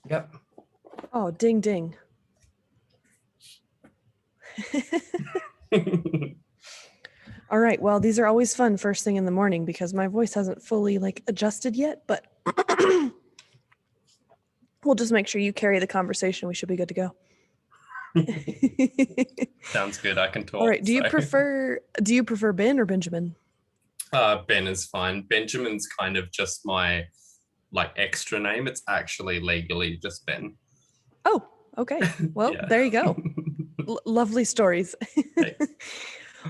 Yep. Oh, ding, ding. All right. Well, these are always fun first thing in the morning because my voice hasn't fully adjusted yet, but we'll just make sure you carry the conversation. We should be good to go. Sounds good. I can talk. All right. Do you prefer Ben or Benjamin? Ben is fine. Benjamin's kind of just my extra name. It's actually legally just Ben. Oh, okay. Well, There you go. Lovely stories.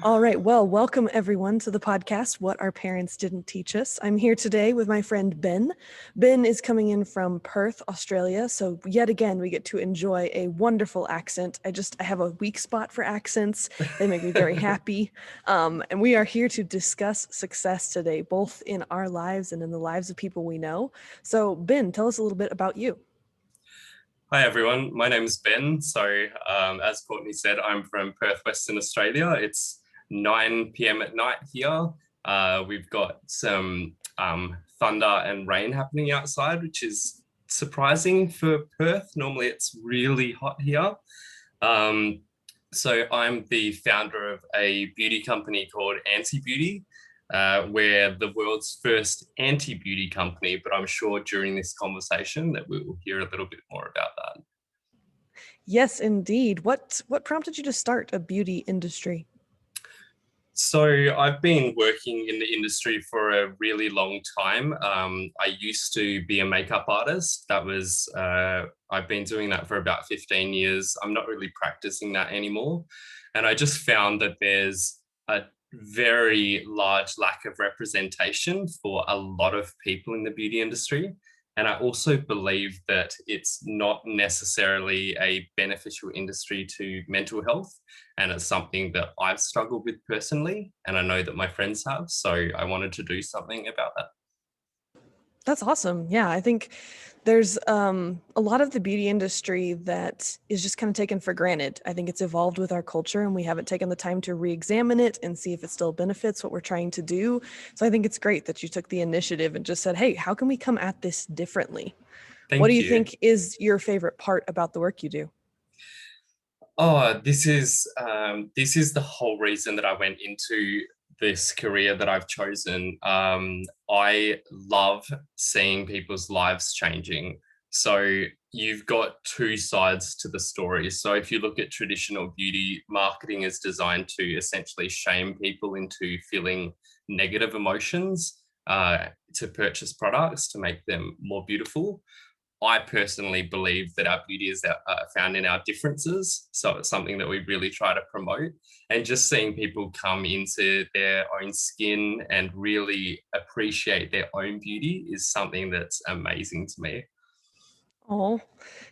All right. Well, welcome everyone to the podcast, What Our Parents Didn't Teach Us. I'm here today with my friend Ben. Ben is coming in from Perth, Australia. So yet again, we get to enjoy a wonderful accent. I have a weak spot for accents. They make me very happy. And we are here to discuss success today, both in our lives and in the lives of people we know. So Ben, tell us a little bit about you. Hi, everyone. My name is Ben. So as Courtney said, I'm from Perth, Western Australia. It's 9 p.m. at night here. We've got some thunder and rain happening outside, which is surprising for Perth. Normally it's really hot here. So I'm the founder of a beauty company called AntiBeauty. We're the world's first anti-beauty company, but I'm sure during this conversation that we will hear a little bit more about that. Yes, indeed. What prompted you to start a beauty industry? So I've been working in the industry for a really long time. I used to be a makeup artist. I've been doing that for about 15 years. I'm not really practicing that anymore. And I just found that there's a very large lack of representation for a lot of people in the beauty industry. And I also believe that it's not necessarily a beneficial industry to mental health. And it's something that I've struggled with personally. And I know that my friends have. So I wanted to do something about that. That's awesome. Yeah, I think there's a lot of the beauty industry that is just kind of taken for granted. I think it's evolved with our culture and we haven't taken the time to re-examine it and see if it still benefits what we're trying to do. So I think it's great that you took the initiative and just said, hey, how can we come at this differently? What do you think is your favorite part about the work you do? Oh, this is the whole reason that I went into this career that I've chosen. I love seeing people's lives changing. So you've got two sides to the story. So if you look at traditional beauty, marketing is designed to essentially shame people into feeling negative emotions to purchase products to make them more beautiful. I personally believe that our beauty is found in our differences. So it's something that we really try to promote. And just seeing people come into their own skin and really appreciate their own beauty is something that's amazing to me. Oh,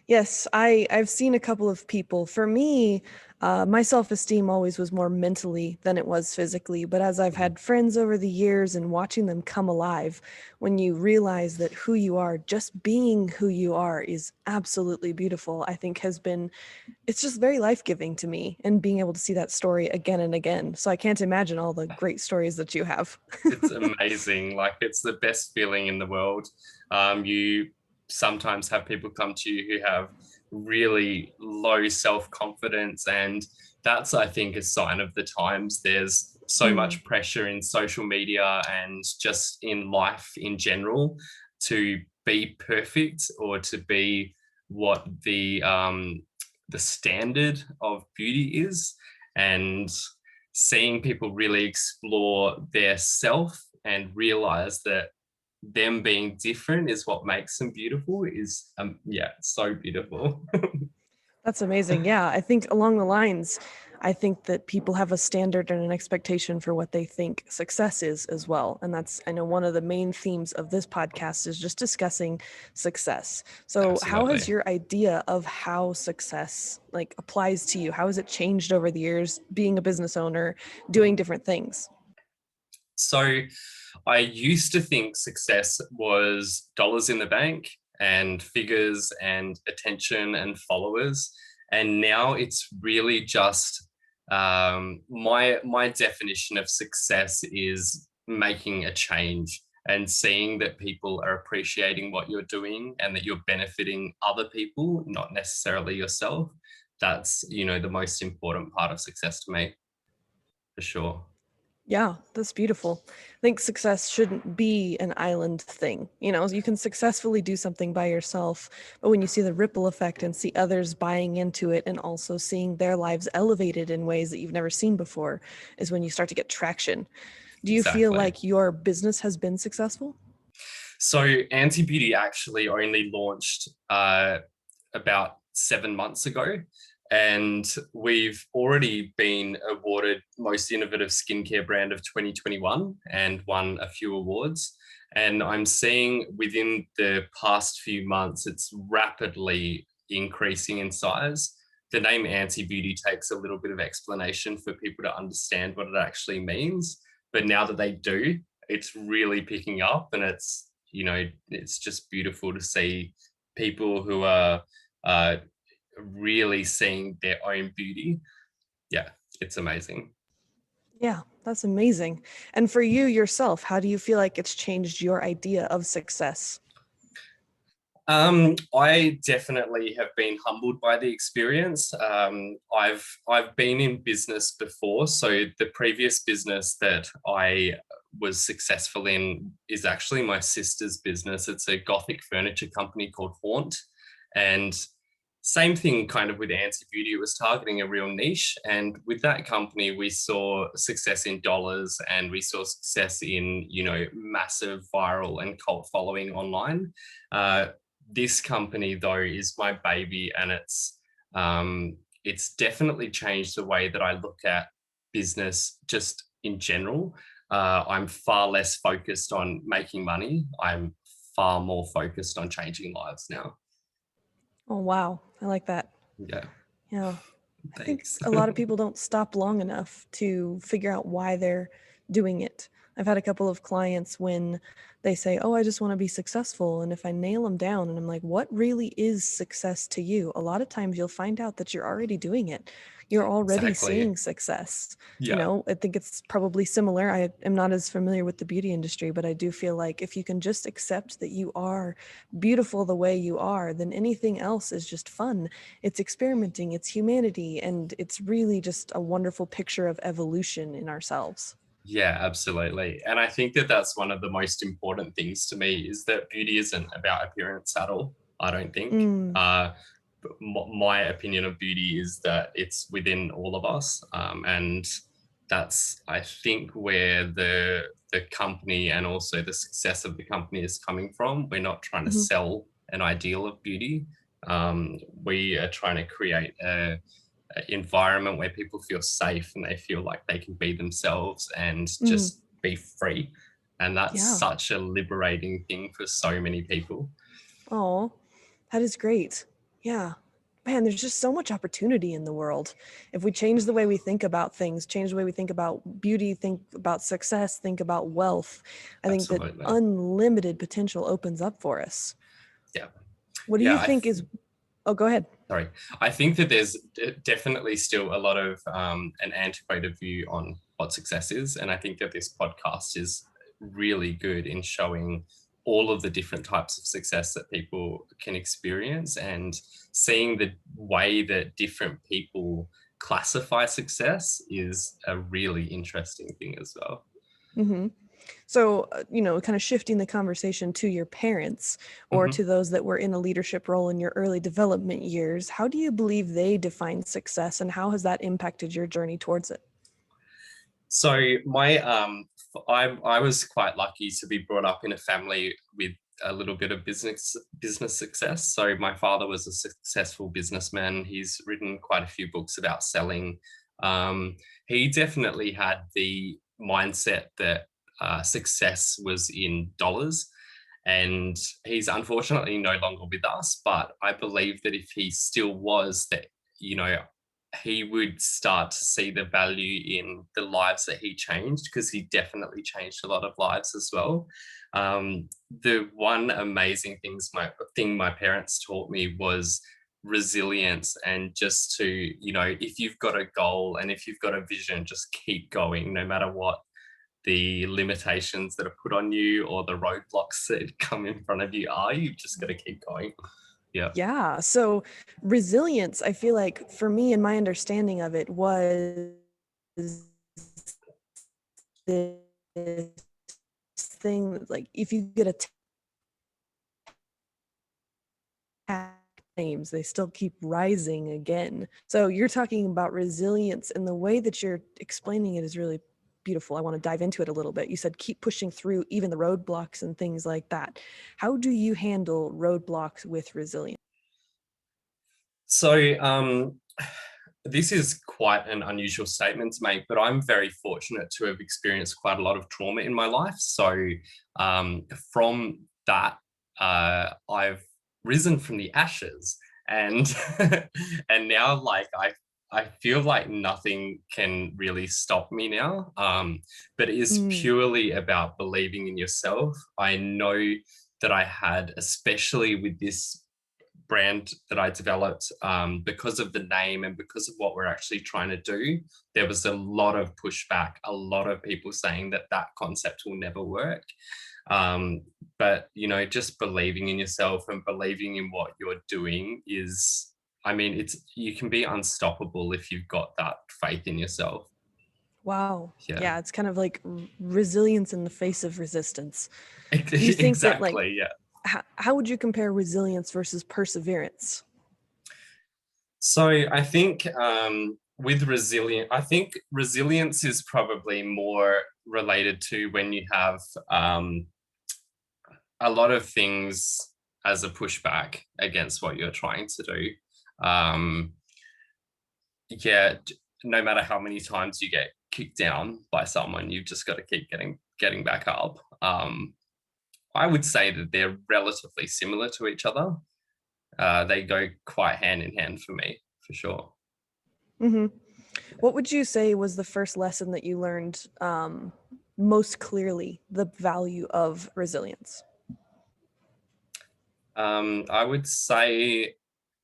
yes. I've seen a couple of people. For me, my self-esteem always was more mentally than it was physically. But as I've had friends over the years and watching them come alive, when you realize that who you are, just being who you are is absolutely beautiful, I think it's just very life-giving to me and being able to see that story again and again. So I can't imagine all the great stories that you have. It's amazing. It's the best feeling in the world. You sometimes have people come to you who have really low self-confidence, and that's, I think, a sign of the times. There's so much pressure in social media and just in life in general to be perfect or to be what the standard of beauty is. And seeing people really explore their self and realize that them being different is what makes them beautiful is so beautiful. That's amazing. Yeah, I think along the lines, I think that people have a standard and an expectation for what they think success is as well. And that's, I know, one of the main themes of this podcast is just discussing success. So Absolutely. How has your idea of how success applies to you? How has it changed over the years, being a business owner, doing different things? So I used to think success was dollars in the bank and figures and attention and followers. And now it's really just my definition of success is making a change and seeing that people are appreciating what you're doing and that you're benefiting other people, not necessarily yourself. That's, the most important part of success to me, for sure. Yeah, that's beautiful. I think success shouldn't be an island thing. You can successfully do something by yourself, but when you see the ripple effect and see others buying into it and also seeing their lives elevated in ways that you've never seen before is when you start to get traction. Do you feel Exactly. like your business has been successful? So AntiBeauty actually only launched about 7 months ago. And we've already been awarded Most Innovative Skincare Brand of 2021 and won a few awards. And I'm seeing within the past few months, it's rapidly increasing in size. The name AntiBeauty takes a little bit of explanation for people to understand what it actually means. But now that they do, it's really picking up, and it's just beautiful to see people who are uh, really seeing their own beauty. Yeah, it's amazing. Yeah, that's amazing. And for you yourself, how do you feel like it's changed your idea of success? I definitely have been humbled by the experience. I've been in business before, so the previous business that I was successful in is actually my sister's business. It's a Gothic furniture company called Haunt, and same thing kind of with AntiBeauty. It was targeting a real niche, and with that company, we saw success in dollars, and we saw success in massive viral and cult following online. This company though is my baby, and it's definitely changed the way that I look at business just in general. I'm far less focused on making money. I'm far more focused on changing lives now. Oh, wow. I like that. Yeah. Yeah. I think Thanks. a lot of people don't stop long enough to figure out why they're doing it. I've had a couple of clients when they say, "Oh, I just want to be successful." And if I nail them down and I'm like, "What really is success to you?" A lot of times you'll find out that you're already doing it. You're already Exactly. seeing success. Yeah. I think it's probably similar. I am not as familiar with the beauty industry, but I do feel like if you can just accept that you are beautiful the way you are, then anything else is just fun. It's experimenting, it's humanity, and it's really just a wonderful picture of evolution in ourselves. Yeah, absolutely. And I think that that's one of the most important things to me, is that beauty isn't about appearance at all, I don't think. Mm, My opinion of beauty is that it's within all of us. And that's, I think, where the company and also the success of the company is coming from. We're not trying to mhm, sell an ideal of beauty. We are trying to create a environment where people feel safe and they feel like they can be themselves and mm, just be free. And that's yeah. such a liberating thing for so many people. Oh, that is great. Yeah. Man, there's just so much opportunity in the world. If we change the way we think about things, change the way we think about beauty, think about success, think about wealth, I think that Absolutely. unlimited potential opens up for us. Yeah. What do you Yeah. think is, oh, go ahead. Sorry. I think that there's definitely still a lot of an antiquated view on what success is. And I think that this podcast is really good in showing all of the different types of success that people can experience, and seeing the way that different people classify success is a really interesting thing as well. Hmm. So, kind of shifting the conversation to your parents or Mhm. to those that were in a leadership role in your early development years, how do you believe they define success and how has that impacted your journey towards it? So I was quite lucky to be brought up in a family with a little bit of business success. So my father was a successful businessman. He's written quite a few books about selling. He definitely had the mindset that success was in dollars. And he's unfortunately no longer with us. But I believe that if he still was, that, you know, he would start to see the value in the lives that he changed, because he definitely changed a lot of lives as well. The one amazing thing my parents taught me was resilience, and just to, if you've got a goal and if you've got a vision, just keep going no matter what. the limitations that are put on you or the roadblocks that come in front of you are. You've just got to keep going. Yeah. Yeah. So resilience, I feel like for me and my understanding of it was this thing that, like, if you get attacked names, they still keep rising again. So you're talking about resilience, and the way that you're explaining it is really beautiful. I want to dive into it a little bit. You said keep pushing through even the roadblocks and things like that. How do you handle roadblocks with resilience? So this is quite an unusual statement to make, but I'm very fortunate to have experienced quite a lot of trauma in my life. So from that, I've risen from the ashes, and and now, like, I feel like nothing can really stop me now. But it is purely about believing in yourself. I know that I had, especially with this brand that I developed, because of the name and because of what we're actually trying to do, there was a lot of pushback, a lot of people saying that that concept will never work. But, you know, just believing in yourself and believing in what you're doing is, I mean, you can be unstoppable if you've got that faith in yourself. Wow. Yeah. Yeah, it's kind of like resilience in the face of resistance. Do you think that, like, Exactly, yeah. how would you compare resilience versus perseverance? So I think I think resilience is probably more related to when you have a lot of things as a pushback against what you're trying to do. Um, yeah, no matter how many times you get kicked down by someone, you've just got to keep getting back up. I would say that they're relatively similar to each other. They go quite hand in hand for me, for sure. Mm-hmm. What would you say was the first lesson that you learned most clearly, the value of resilience? I would say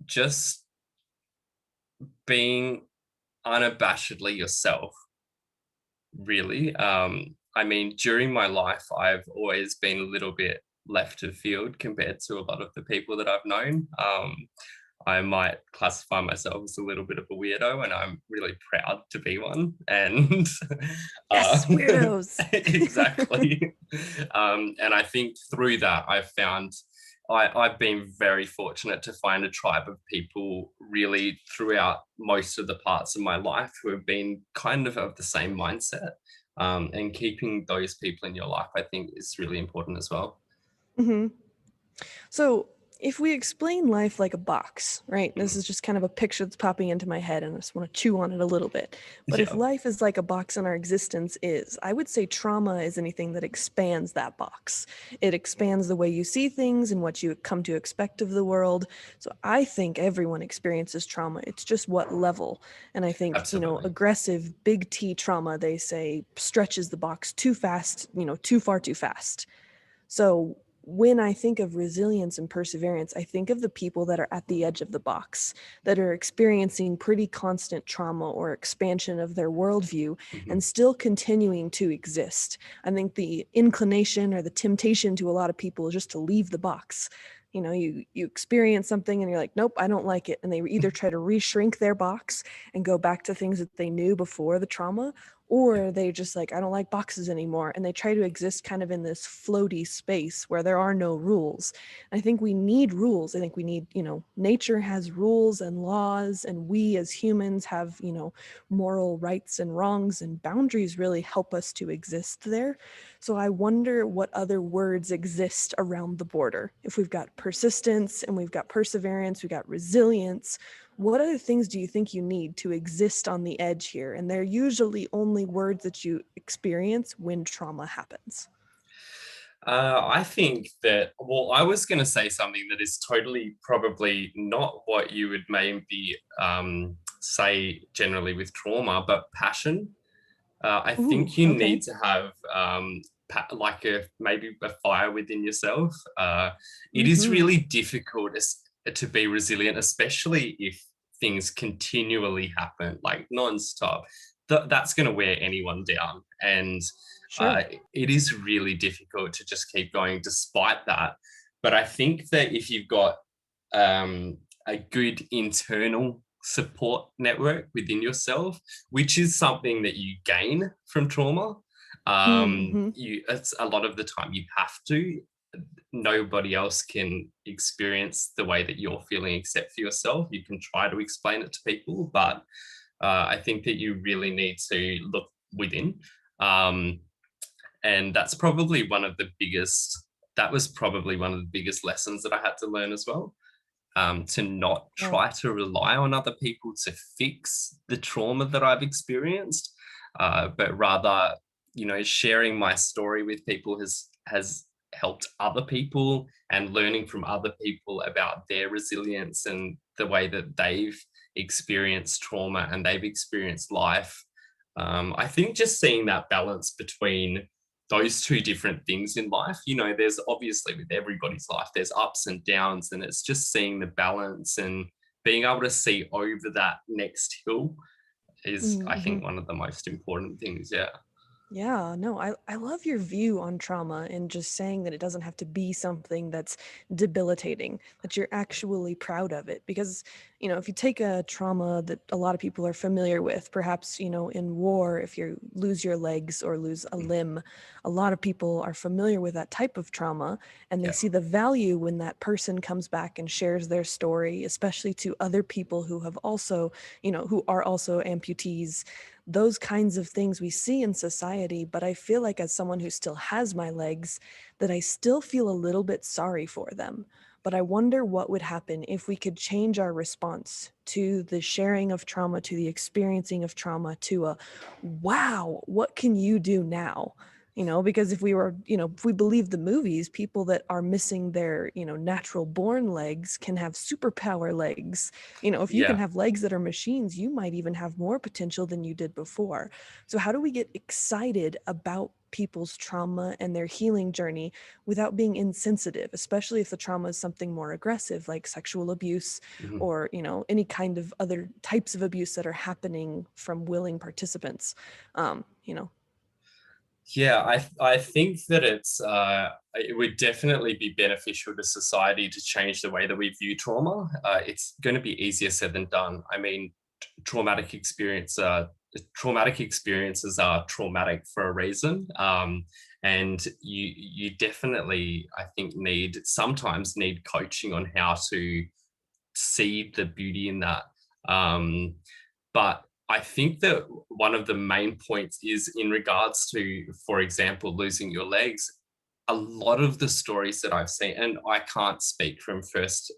just being unabashedly yourself, really. I mean, during my life, I've always been a little bit left of field compared to a lot of the people that I've known. I might classify myself as a little bit of a weirdo, and I'm really proud to be one. And Yes, weirdos. exactly. And I think through that, I've been very fortunate to find a tribe of people really throughout most of the parts of my life who have been kind of the same mindset. And keeping those people in your life, I think, is really important as well. Mm-hmm. So, if we explain life like a box, right? This is just kind of a picture that's popping into my head, and I just want to chew on it a little bit. But if Yeah, life is like a box and our existence is, I would say trauma is anything that expands that box. It expands the way you see things and what you come to expect of the world. So I think everyone experiences trauma. It's just what level. And I think, absolutely. aggressive, big T trauma, they say, stretches the box too fast, too far too fast. So when I think of resilience and perseverance, I think of the people that are at the edge of the box, that are experiencing pretty constant trauma or expansion of their worldview and still continuing to exist. I think the inclination or the temptation to a lot of people is just to leave the box. You experience something and you're like, nope, I don't like it. And they either try to reshrink their box and go back to things that they knew before the trauma, or they just like, I don't like boxes anymore, and they try to exist kind of in this floaty space where there are no rules. I think we need rules. I think we need, nature has rules and laws, and we as humans have, moral rights and wrongs, and boundaries really help us to exist there. So I wonder what other words exist around the border. If we've got persistence and we've got perseverance, we've got resilience, what other things do you think you need to exist on the edge here? And they're usually only words that you experience when trauma happens. I think that, well, I was going to say something that is totally probably not what you would maybe say generally with trauma, but passion. I Ooh, think you okay. need to have like maybe a fire within yourself. It is Mm-hmm. really difficult to be resilient, especially if things continually happen, like nonstop. That's going to wear anyone down. And Sure. it is really difficult to just keep going despite that. But I think that if you've got a good internal support network within yourself, which is something that you gain from trauma, Mm-hmm. it's a lot of the time you have to. Nobody else can experience the way that you're feeling except for yourself. You can try to explain it to people, but I think that you really need to look within. Um, and that's probably one of the biggest, that was probably one of the biggest lessons that I had to learn as well. To not Yeah. try to rely on other people to fix the trauma that I've experienced, but rather, sharing my story with people has helped other people, and learning from other people about their resilience and the way that they've experienced trauma and they've experienced life. I think just seeing that balance between those two different things in life, there's obviously with everybody's life, there's ups and downs, and it's just seeing the balance and being able to see over that next hill is, I Mm-hmm. think, one of the most important things. Yeah. Yeah, no, I love your view on trauma and just saying that it doesn't have to be something that's debilitating, that you're actually proud of it. Because, if you take a trauma that a lot of people are familiar with, perhaps, in war, if you lose your legs or lose a Mm. limb, a lot of people are familiar with that type of trauma, and they Yeah. see the value when that person comes back and shares their story, especially to other people who have also, who are also amputees. Those kinds of things we see in society, but I feel like as someone who still has my legs, that I still feel a little bit sorry for them. But I wonder what would happen if we could change our response to the sharing of trauma, to the experiencing of trauma, to a, wow, what can you do now? Because if we were, if we believe the movies, people that are missing their, natural born legs can have superpower legs. If you can Yeah. have legs that are machines, you might even have more potential than you did before. So how do we get excited about people's trauma and their healing journey without being insensitive, especially if the trauma is something more aggressive like sexual abuse Mhm. or, any kind of other types of abuse that are happening from willing participants? Um, you know, Yeah, I think that it would definitely be beneficial to society to change the way that we view trauma. It's going to be easier said than done. I mean, traumatic experiences are traumatic for a reason, and you definitely, I think, sometimes need coaching on how to see the beauty in that. Um, but I think that one of the main points is in regards to, for example, losing your legs. A lot of the stories that I've seen, and I can't speak from first,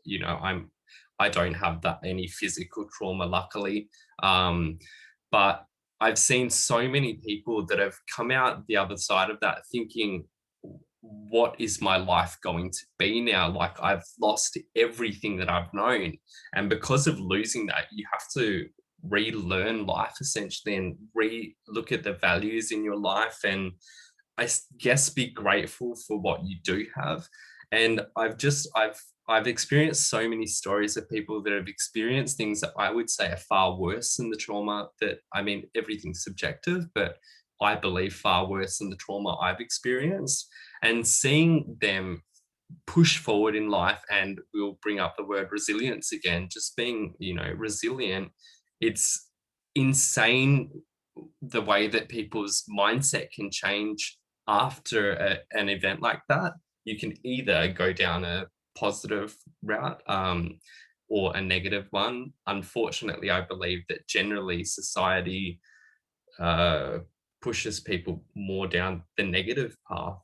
I don't have that any physical trauma, luckily. But I've seen so many people that have come out the other side of that thinking, what is my life going to be now? Like, I've lost everything that I've known. And because of losing that, you have to relearn life essentially, and look at the values in your life, and guess be grateful for what you do have. And I've experienced so many stories of people that have experienced things that I would say are far worse than the trauma that, I mean, everything's subjective, but I believe far worse than the trauma I've experienced. And seeing them push forward in life, and we'll bring up the word resilience again, just being, resilient. It's insane the way that people's mindset can change after an event like that. You can either go down a positive route, or a negative one. Unfortunately, I believe that generally society uh, pushes people more down the negative path,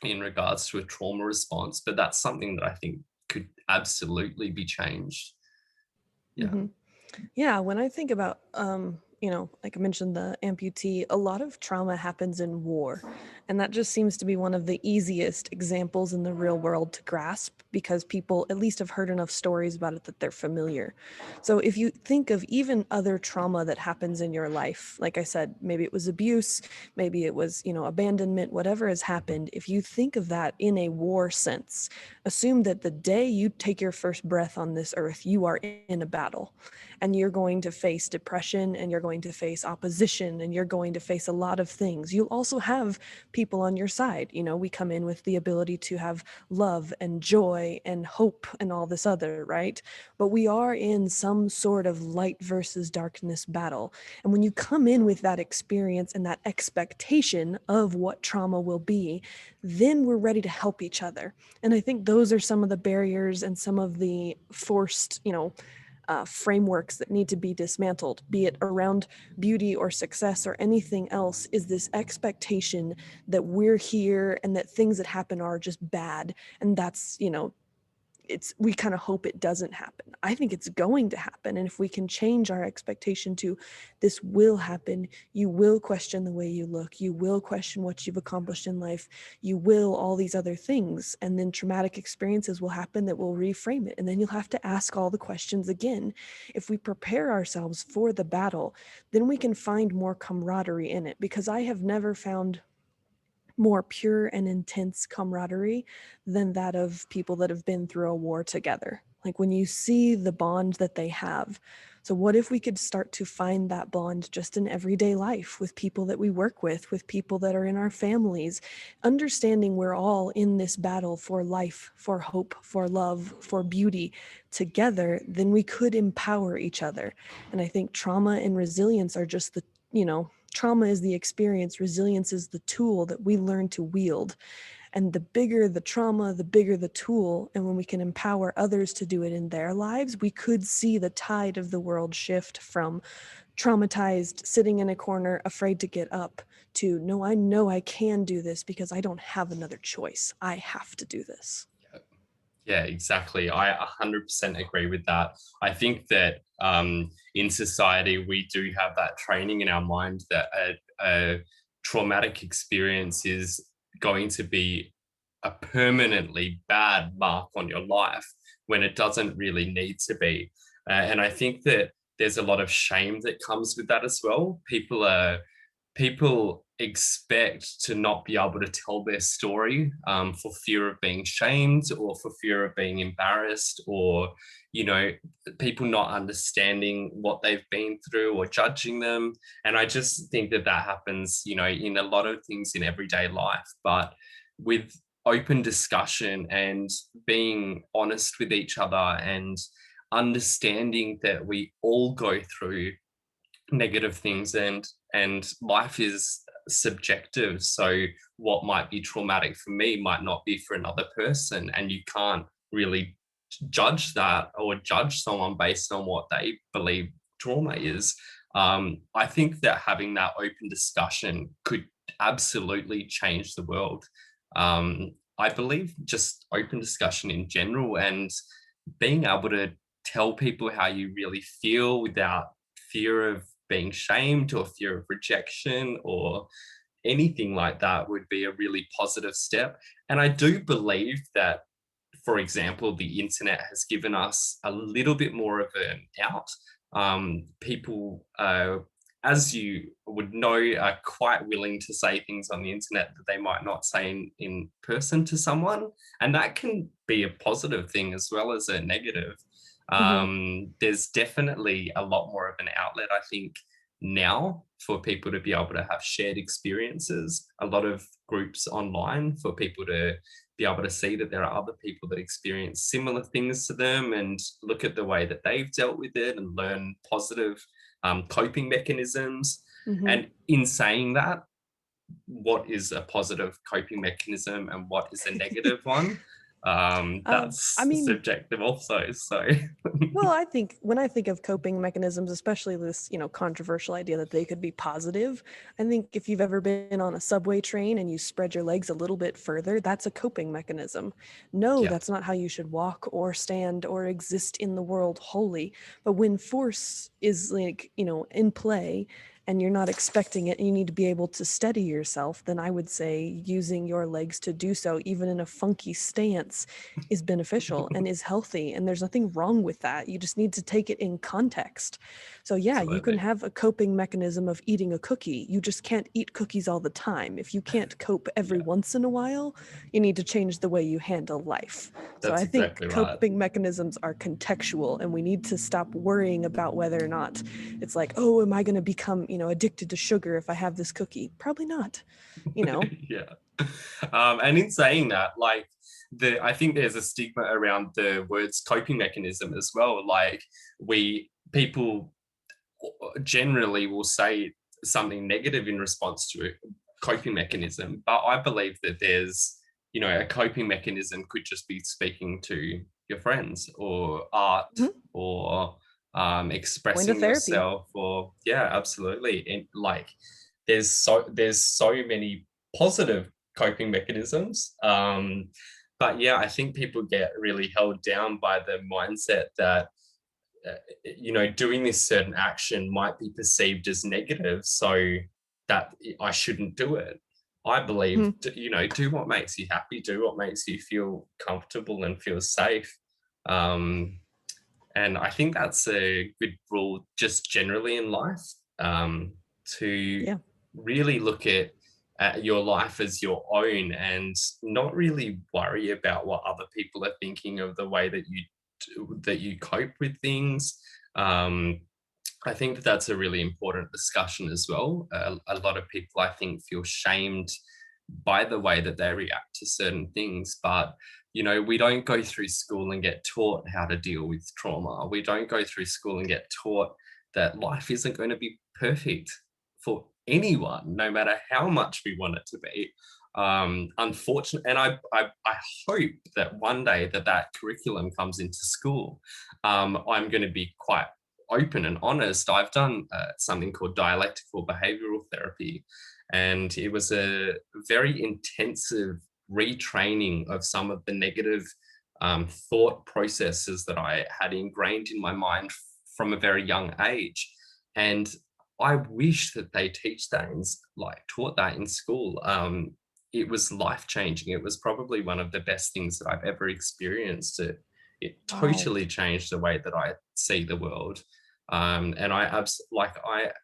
in regards to a trauma response. But that's something that I think could absolutely be changed. Yeah. hmm Yeah, when I think about, like I mentioned, the amputee, a lot of trauma happens in war. And that just seems to be one of the easiest examples in the real world to grasp because people at least have heard enough stories about it that they're familiar. So if you think of even other trauma that happens in your life, like I said, maybe it was abuse, maybe it was, abandonment, whatever has happened, if you think of that in a war sense, assume that the day you take your first breath on this earth, you are in a battle, and you're going to face depression, and you're going to face opposition, and you're going to face a lot of things. You'll also have people on your side. We come in with the ability to have love and joy and hope and all this other, right? But we are in some sort of light versus darkness battle. And when you come in with that experience and that expectation of what trauma will be, then we're ready to help each other. And I think those are some of the barriers and some of the forced, frameworks that need to be dismantled, be it around beauty or success or anything else, is this expectation that we're here and that things that happen are just bad. And that's, we kind of hope it doesn't happen. I think it's going to happen. And if we can change our expectation to this will happen, you will question the way you look, you will question what you've accomplished in life, you will all these other things. And then traumatic experiences will happen that will reframe it. And then you'll have to ask all the questions again. If we prepare ourselves for the battle, then we can find more camaraderie in it, because I have never found more pure and intense camaraderie than that of people that have been through a war together. Like when you see the bond that they have. So what if we could start to find that bond just in everyday life with people that we work with people that are in our families, understanding we're all in this battle for life, for hope, for love, for beauty together, then we could empower each other. And I think trauma and resilience are just the, trauma is the experience, resilience is the tool that we learn to wield. And the bigger the trauma, the bigger the tool. And when we can empower others to do it in their lives, we could see the tide of the world shift from traumatized, sitting in a corner, afraid to get up, to no, I know I can do this because I don't have another choice. I have to do this. Yeah, exactly. I 100% agree with that. I think that in society, we do have that training in our mind that a traumatic experience is going to be a permanently bad mark on your life when it doesn't really need to be. And I think that there's a lot of shame that comes with that as well. People expect to not be able to tell their story for fear of being shamed or for fear of being embarrassed, or people not understanding what they've been through or judging them. And I just think that happens in a lot of things in everyday life. But with open discussion and being honest with each other and understanding that we all go through negative things, and life is subjective, so what might be traumatic for me might not be for another person, and you can't really judge that or judge someone based on what they believe trauma is. I think that having that open discussion could absolutely change the world. I believe just open discussion in general, and being able to tell people how you really feel without fear of being shamed or fear of rejection or anything like that would be a really positive step. And I do believe that, for example, the internet has given us a little bit more of an out. People, as you would know, are quite willing to say things on the internet that they might not say in person to someone. And that can be a positive thing as well as a negative. There's definitely a lot more of an outlet, I think, now for people to be able to have shared experiences, a lot of groups online for people to be able to see that there are other people that experience similar things to them and look at the way that they've dealt with it and learn positive coping mechanisms. And in saying that, what is a positive coping mechanism and what is a negative one? That's subjective also. So well, I think when I think of coping mechanisms, especially this, controversial idea that they could be positive, I think if you've ever been on a subway train and you spread your legs a little bit further, that's a coping mechanism. No, that's not how you should walk or stand or exist in the world wholly. But when force is in play, and you're not expecting it, and you need to be able to steady yourself, then I would say using your legs to do so, even in a funky stance, is beneficial and is healthy. And there's nothing wrong with that. You just need to take it in context. So yeah, you can have a coping mechanism of eating a cookie. You just can't eat cookies all the time. If you can't cope every once in a while, you need to change the way you handle life. So I think coping mechanisms are contextual, and we need to stop worrying about whether or not it's like, oh, am I going to become, addicted to sugar if I have this cookie? Probably not, Yeah. And in saying that, like, I think there's a stigma around the words coping mechanism as well. Like, people generally will say something negative in response to a coping mechanism, but I believe that there's, a coping mechanism could just be speaking to your friends, or art, or expressing yourself, or absolutely. And like, there's so many positive coping mechanisms. But yeah, I think people get really held down by the mindset that doing this certain action might be perceived as negative, so that I shouldn't do it. I believe, do what makes you happy, do what makes you feel comfortable and feel safe. And I think that's a good rule just generally in life, to really look at your life as your own, and not really worry about what other people are thinking of the way that you cope with things. I think that's a really important discussion as well. A lot of people, I think, feel shamed by the way that they react to certain things, but we don't go through school and get taught how to deal with trauma. We don't go through school and get taught that life isn't going to be perfect for anyone, no matter how much we want it to be. Unfortunately, and I hope that one day that curriculum comes into school. I'm going to be quite open and honest. I've done something called dialectical behavioral therapy, and it was a very intensive retraining of some of the negative thought processes that I had ingrained in my mind from a very young age. And I wish that they taught that in school. It was life-changing. It was probably one of the best things that I've ever experienced. It totally changed the way that I see the world. And I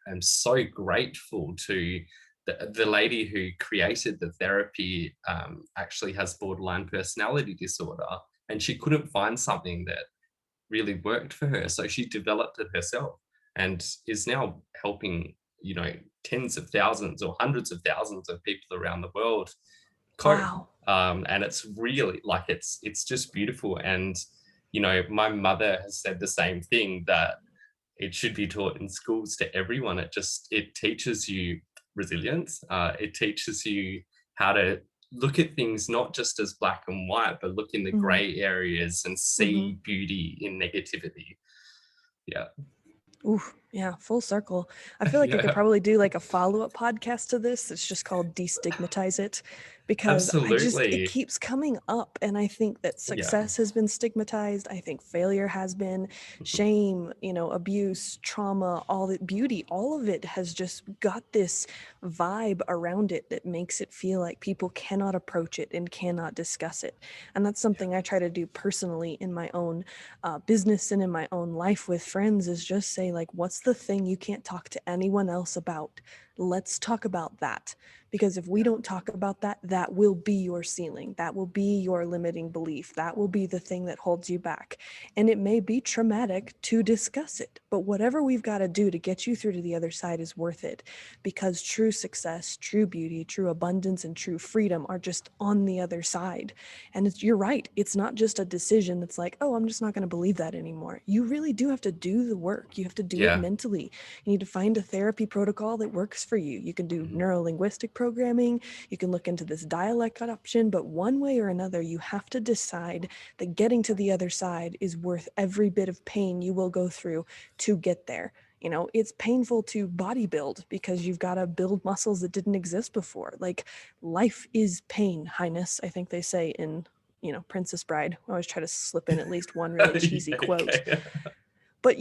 am so grateful to the lady who created the therapy. Actually has borderline personality disorder, and she couldn't find something that really worked for her. So she developed it herself and is now helping, tens of thousands or hundreds of thousands of people around the world cope. Wow. And it's really it's just beautiful. And, my mother has said the same thing, that it should be taught in schools to everyone. It teaches you resilience. It teaches you how to look at things not just as black and white, but look in the gray areas and see beauty in negativity. Yeah. Ooh, yeah, full circle. I feel like I could probably do like a follow-up podcast to this. It's just called Destigmatize It, because it keeps coming up. And I think that success has been stigmatized. I think failure has been, shame, abuse, trauma, all that, beauty, all of it has just got this vibe around it that makes it feel like people cannot approach it and cannot discuss it. And that's something I try to do personally in my own business and in my own life with friends, is just say, like, what's the thing you can't talk to anyone else about? Let's talk about that. Because if we don't talk about that, that will be your ceiling. That will be your limiting belief. That will be the thing that holds you back. And it may be traumatic to discuss it, but whatever we've got to do to get you through to the other side is worth it, because true success, true beauty, true abundance, and true freedom are just on the other side. And you're right. It's not just a decision that's like, oh, I'm just not going to believe that anymore. You really do have to do the work. You have to do it mentally. You need to find a therapy protocol that works for you. You can do neuro-linguistic programming. You can look into this dialect option, but one way or another, you have to decide that getting to the other side is worth every bit of pain you will go through to get there. It's painful to bodybuild because you've got to build muscles that didn't exist before. Like, life is pain, Highness, I think they say in, Princess Bride. I always try to slip in at least one really cheesy quote. But,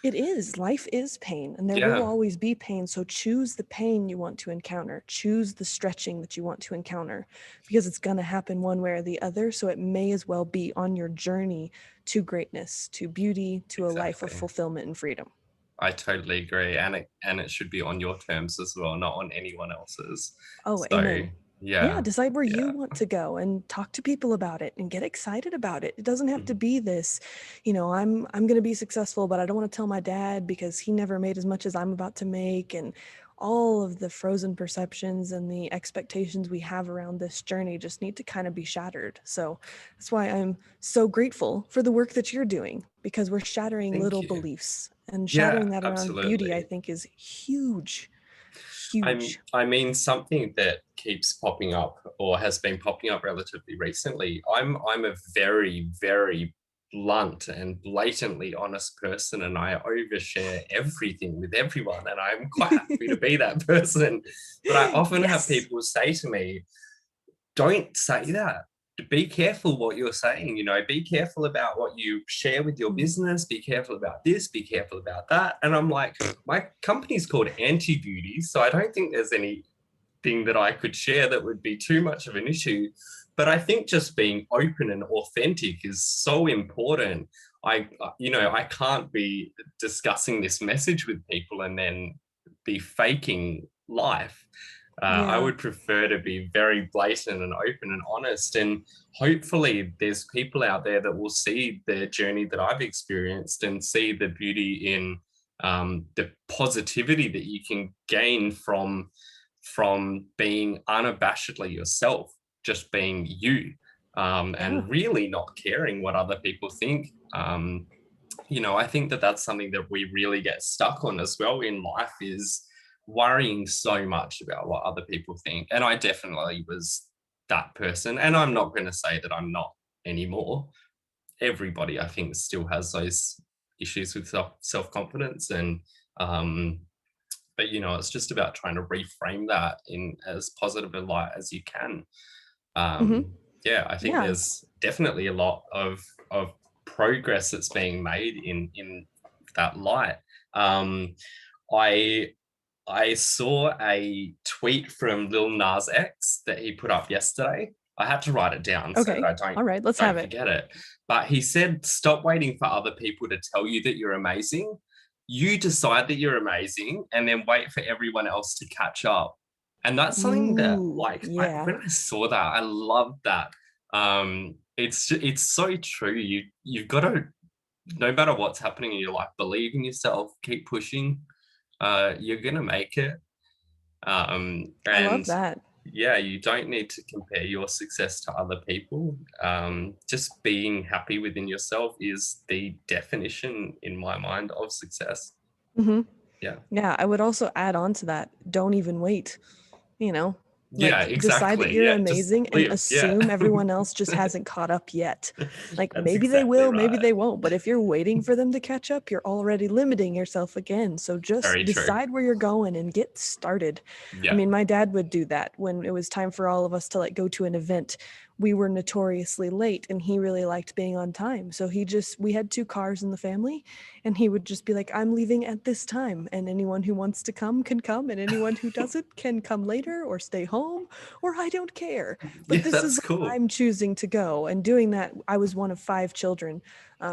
It is. Life is pain, and there will Yeah, always be pain. So choose the pain you want to encounter. Choose the stretching that you want to encounter, because it's going to happen one way or the other. So it may as well be on your journey to greatness, to beauty, to a life of exactly. fulfillment and freedom. I totally agree. And it should be on your terms as well, not on anyone else's. Oh, So amen. Yeah, yeah, decide where you yeah. want to go and talk to people about it and get excited about it. It doesn't have to be this, I'm going to be successful, but I don't want to tell my dad because he never made as much as I'm about to make, and all of the frozen perceptions and the expectations we have around this journey just need to kind of be shattered. So that's why I'm so grateful for the work that you're doing, because we're shattering Thank little you. beliefs, and Yeah, shattering that around beauty, I absolutely. think, is huge. Huge. I mean, something that keeps popping up or has been popping up relatively recently. I'm a very, very blunt and blatantly honest person, and I overshare everything with everyone, and I'm quite happy to be that person. But I often have Yes. people say to me, don't say that. Be careful what you're saying, be careful about what you share with your Mm. business, be careful about this, be careful about that. And I'm like, my company's called AntiBeauty, so I don't think there's anything that I could share that would be too much of an issue. But I think just being open and authentic is so important. I can't be discussing this message with people and then be faking life. I Yeah. would prefer to be very blatant and open and honest. And hopefully, there's people out there that will see the journey that I've experienced and see the beauty in the positivity that you can gain from being unabashedly yourself, just being you, Yeah. and really not caring what other people think. I think that that's something that we really get stuck on as well in life, is worrying so much about what other people think. And I definitely was that person. And I'm not going to say that I'm not anymore. Everybody, I think, still has those issues with self-confidence. But it's just about trying to reframe that in as positive a light as you can. Hmm. Yeah, I think Yeah. there's definitely a lot of progress that's being made in that light. Um, I I saw a tweet from Lil Nas X that he put up yesterday. I had to write it down so that Okay. I don't All right. Let's have don't it. forget it. But he said, "Stop waiting for other people to tell you that you're amazing. You decide that you're amazing, and then wait for everyone else to catch up." And that's something that, Ooh, like, yeah. when I saw that, I loved that. It's so true. You've got to, no matter what's happening in your life, believe in yourself, keep pushing. You're gonna make it. I love And that. yeah, you don't need to compare your success to other people. Just being happy within yourself is the definition, in my mind, of success. Hmm. Yeah. Yeah. I would also add on to that. Don't even wait. You know, Yeah, like, decide that exactly. you're Yeah, just amazing and live. Yeah. assume everyone else just hasn't caught up yet. Like, That's maybe they exactly will, maybe right. they won't. But if you're waiting for them to catch up, you're already limiting yourself again. So just Very true. decide where you're going and get started. I Yeah. mean, my dad would do that when it was time for all of us to like go to an event. We were notoriously late and he really liked being on time. So we had two cars in the family, and he would just be like, I'm leaving at this time, and anyone who wants to come can come, and anyone who doesn't can come later or stay home, or I don't care. But Yeah, this is that's when cool. I'm choosing to go. And doing that, I was one of 5 children.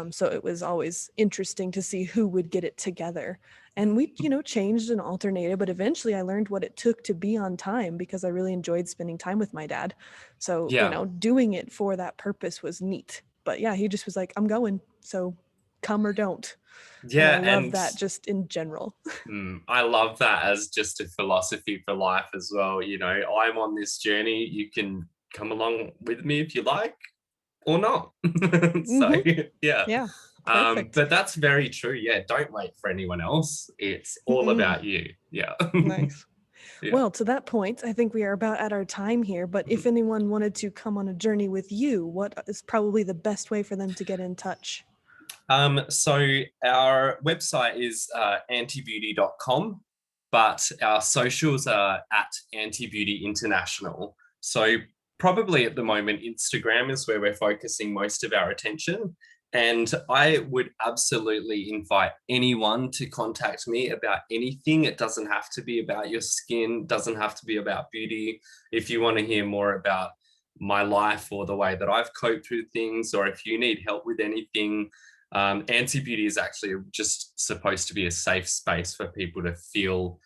So it was always interesting to see who would get it together. And we, changed and alternated, but eventually I learned what it took to be on time because I really enjoyed spending time with my dad. So, Yeah. doing it for that purpose was neat. But yeah, he just was like, I'm going. So come or don't. And I Yeah, love and that just in general. I love that as just a philosophy for life as well. I'm on this journey. You can come along with me if you like or not. So, Hmm. yeah. Yeah, perfect. But that's very true. Yeah, don't wait for anyone else. It's all Mm-mm. about you. Yeah. Nice. Yeah. Well, to that point, I think we are about at our time here. But if anyone wanted to come on a journey with you, what is probably the best way for them to get in touch? So our website is antibeauty.com, but our socials are at AntiBeauty International. So probably at the moment, Instagram is where we're focusing most of our attention. And I would absolutely invite anyone to contact me about anything. It doesn't have to be about your skin, doesn't have to be about beauty. If you want to hear more about my life or the way that I've coped with things, or if you need help with anything, AntiBeauty is actually just supposed to be a safe space for people to feel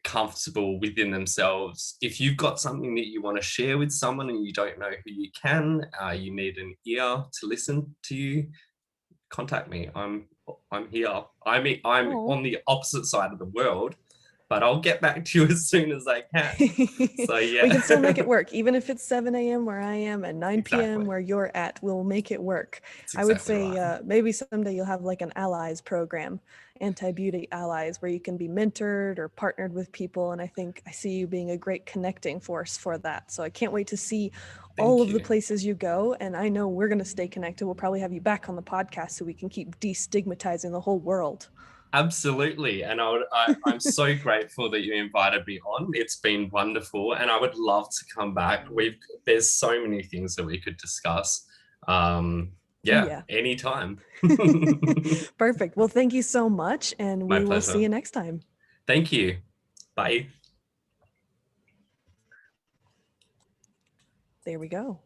comfortable within themselves. If you've got something that you want to share with someone and you don't know who you can, you need an ear to listen to you, contact me. I'm here. I'm on the opposite side of the world, but I'll get back to you as soon as I can. So yeah. We can still make it work. Even if it's 7 a.m. where I am and 9 p.m. Exactly. where you're at, we'll make it work. Exactly, I would say right. maybe someday you'll have like an allies program, anti-beauty allies, where you can be mentored or partnered with people. And I think I see you being a great connecting force for that. So I can't wait to see all of the places you go. And I know we're going to stay connected. We'll probably have you back on the podcast so we can keep destigmatizing the whole world. Absolutely. And I'm so grateful that you invited me on. It's been wonderful. And I would love to come back. There's so many things that we could discuss. Yeah, anytime. Perfect. Well, thank you so much. And we will see you next time. Thank you. Bye. There we go.